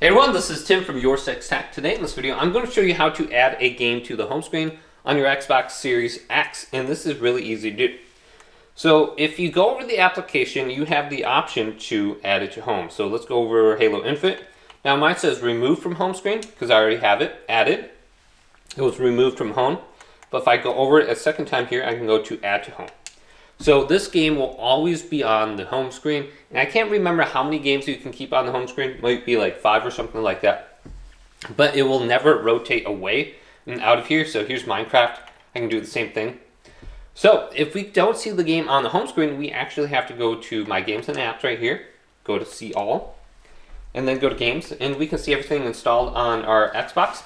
Hey everyone, this is Tim from YourSixTech. Today in this video, I'm going to show you how to add a game to the home screen on your Xbox Series X, and this is really easy to do. So if you go over the application, you have the option to add it to home. So let's go over Halo Infinite. Now mine says remove from home screen because I already have it added. It was removed from home, but if I go over it a second time here, I can go to add to home. So this game will always be on the home screen, and I can't remember how many games you can keep on the home screen. It might be like 5 or something like that, but it will never rotate away and out of here. So here's Minecraft. I can do the same thing. So if we don't see the game on the home screen, we actually have to go to My Games and Apps right here, go to See All, and then go to Games, and we can see everything installed on our Xbox.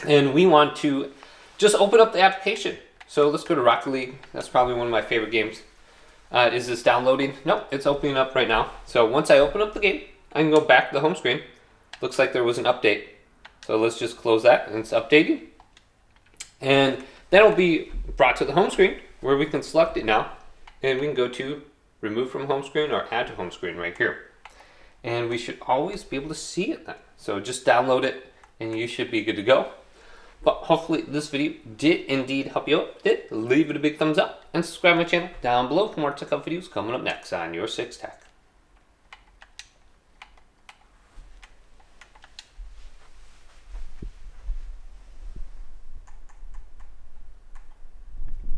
And we want to just open up the application. So let's go to Rocket League. That's probably one of my favorite games. Is this downloading? Nope, it's opening up right now. So once I open up the game, I can go back to the home screen. Looks like there was an update. So let's just close that, and it's updating. And then it'll be brought to the home screen where we can select it now. And we can go to remove from home screen or add to home screen right here. And we should always be able to see it then. So just download it and you should be good to go. But hopefully this video did indeed help you out. If it did, leave it a big thumbs up and subscribe to my channel down below for more tech videos coming up next on YourSixTech.